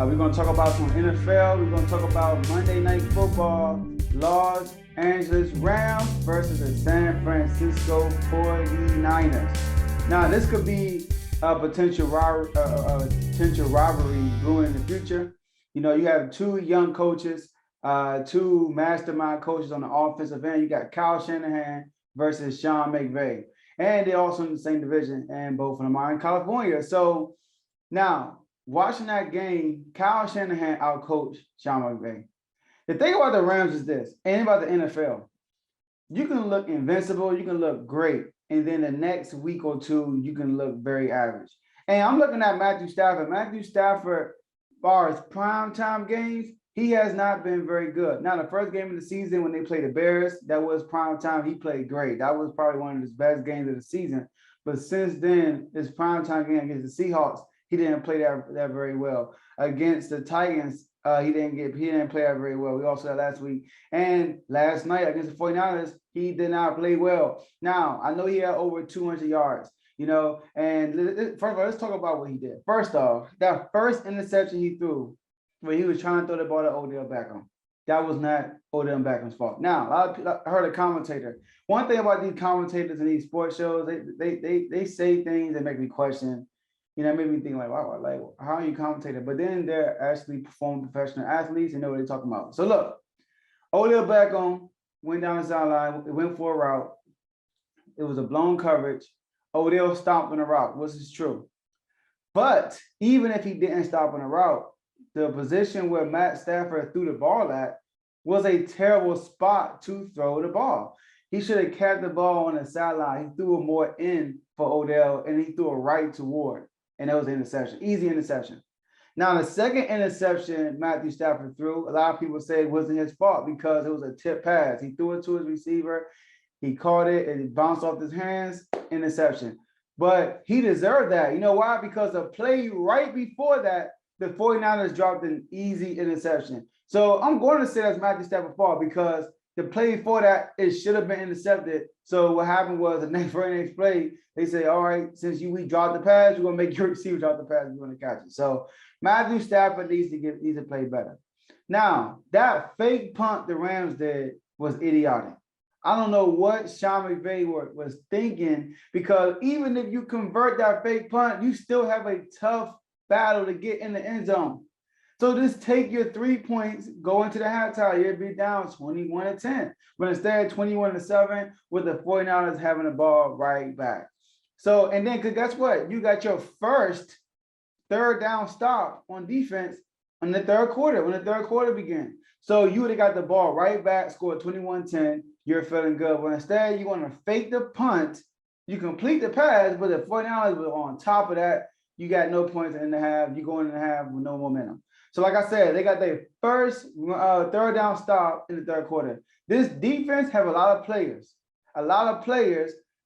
We're going to talk about some NFL. We're going to talk about Monday Night Football, Los Angeles Rams versus the San Francisco 49ers. Now, this could be a potential rivalry brewing in the future. You know, you have two young coaches, two mastermind coaches on the offensive end. You got Kyle Shanahan versus Sean McVay. And they're also in the same division, and both of them are in California. So now, watching that game, Kyle Shanahan outcoached Sean McVay. The thing about the Rams is this, and about the NFL, you can look invincible, you can look great, and then the next week or two, you can look very average. And I'm looking at Matthew Stafford. Matthew Stafford, as far as primetime games, he has not been very good. Now, the first game of the season when they played the Bears, that was primetime. He played great. That was probably one of his best games of the season. But since then, his primetime game against the Seahawks, he didn't play that very well. Against the Titans, he didn't play that very well. We also saw that last week. And last night against the 49ers, he did not play well. Now, I know he had over 200 yards, you know, and first of all, let's talk about what he did. First off, that first interception he threw, where he was trying to throw the ball to Odell Beckham, that was not Odell Beckham's fault. Now, I heard a commentator. One thing about these commentators in these sports shows, they say things that make me question. You know, it made me think like, wow, like how are you commentating? But then they're actually performing professional athletes and know what they're talking about. So look, Odell Beckham went down the sideline, went for a route. It was a blown coverage. Odell stopped on the route, which is true. But even if he didn't stop on the route, the position where Matt Stafford threw the ball at was a terrible spot to throw the ball. He should have kept the ball on the sideline. He threw it more in for Odell, and he threw it right toward. And that was an interception, easy interception. Now, the second interception Matthew Stafford threw, a lot of people say it wasn't his fault because it was a tip pass. He threw it to his receiver. He caught it, and it bounced off his hands, interception. But he deserved that. You know why? Because the play right before that, the 49ers dropped an easy interception. So I'm going to say that's Matthew Stafford's fault because the play before that, it should have been intercepted. So what happened was the next play, they say, all right, since we dropped the pass, we're going to make your receiver drop the pass. We're going to catch it. So Matthew Stafford needs to play better. Now, that fake punt the Rams did was idiotic. I don't know what Sean McVay was thinking because even if you convert that fake punt, you still have a tough battle to get in the end zone. So just take your 3 points, go into the halftime, you'll be down 21-10. But instead, 21-7 with the 49ers having the ball right back. So, and then, because guess what? You got your first third down stop on defense in the third quarter, when the third quarter began. So you would have got the ball right back, scored 21-10, you're feeling good. But instead, you want to fake the punt, you complete the pass, but the 49ers were on top of that. You got no points in the half. You go in the half with no momentum. So like I said, they got their first third down stop in the third quarter. This defense have a lot of players,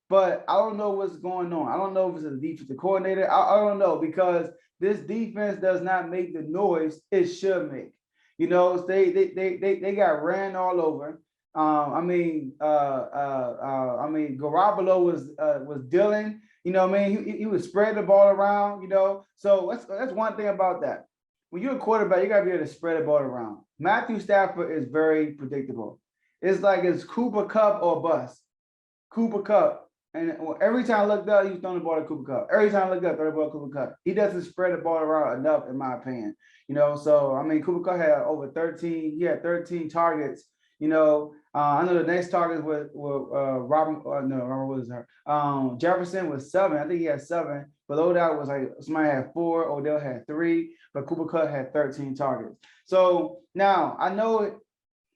but I don't know what's going on. I don't know if it's a defensive coordinator. I don't know because this defense does not make the noise it should make. You know, they got ran all over. Garoppolo was dealing. You know what I mean? He would spread the ball around, you know. So that's one thing about that. When you're a quarterback, you got to be able to spread the ball around. Matthew Stafford is very predictable. It's like it's Cooper Kupp or bust. Cooper Kupp. And every time I looked up, he was throwing the ball to Cooper Kupp. Every time I looked up, throw the ball to Cooper Kupp. He doesn't spread the ball around enough, in my opinion. You know, so, I mean, Cooper Kupp had over 13. He had 13 targets. You know, I know the next targets were Jefferson was 7. I think he had 7. Below that was like somebody had 4. Odell had 3. But Cooper Kupp had 13 targets. So now I know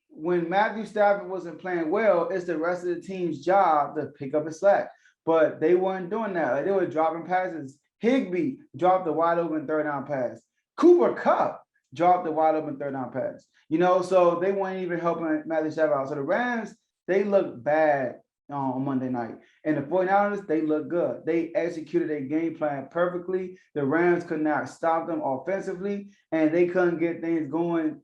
when Matthew Stafford wasn't playing well, it's the rest of the team's job to pick up his slack. But they weren't doing that. Like, they were dropping passes. Higbee dropped the wide open third down pass. Cooper Kupp dropped the wide open third down pass. You know, so they weren't even helping Matthew Stafford out. So the Rams, they look bad on Monday night. And the 49ers, they look good. They executed their game plan perfectly. The Rams could not stop them offensively, and they couldn't get things going.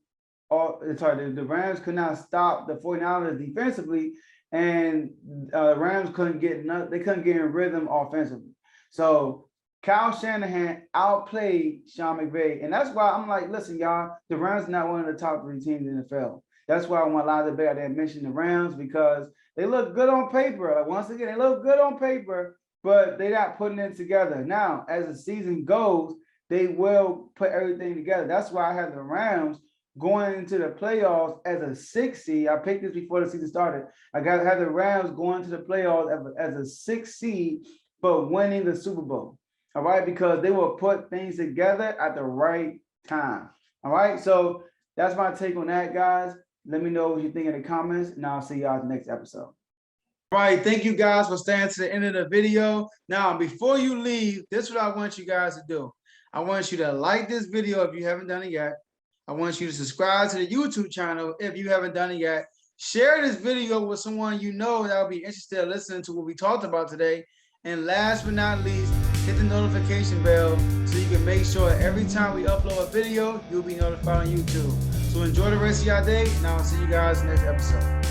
The Rams could not stop the 49ers defensively, and Rams couldn't get in rhythm offensively. So Kyle Shanahan outplayed Sean McVay. And that's why I'm like, listen, y'all, the Rams are not one of the top 3 teams in the NFL. That's why I want a lot of the bet that mention the Rams, because they look good on paper. Like, once again, they look good on paper, but they're not putting it together. Now, as the season goes, they will put everything together. That's why I have the Rams going into the playoffs as a 6 seed. I picked this before the season started. I had the Rams going to the playoffs as a 6 seed, but winning the Super Bowl. All right, because they will put things together at the right time. All right, so that's my take on that, guys. Let me know what you think in the comments, and I'll see y'all in the next episode. All right, thank you guys for staying to the end of the video. Now, before you leave, this is what I want you guys to do. I want you to like this video if you haven't done it yet. I want you to subscribe to the YouTube channel if you haven't done it yet. Share this video with someone you know that will be interested in listening to what we talked about today. And last but not least, hit the notification bell so you can make sure every time we upload a video, you'll be notified on YouTube. So enjoy the rest of your day, and I'll see you guys next episode.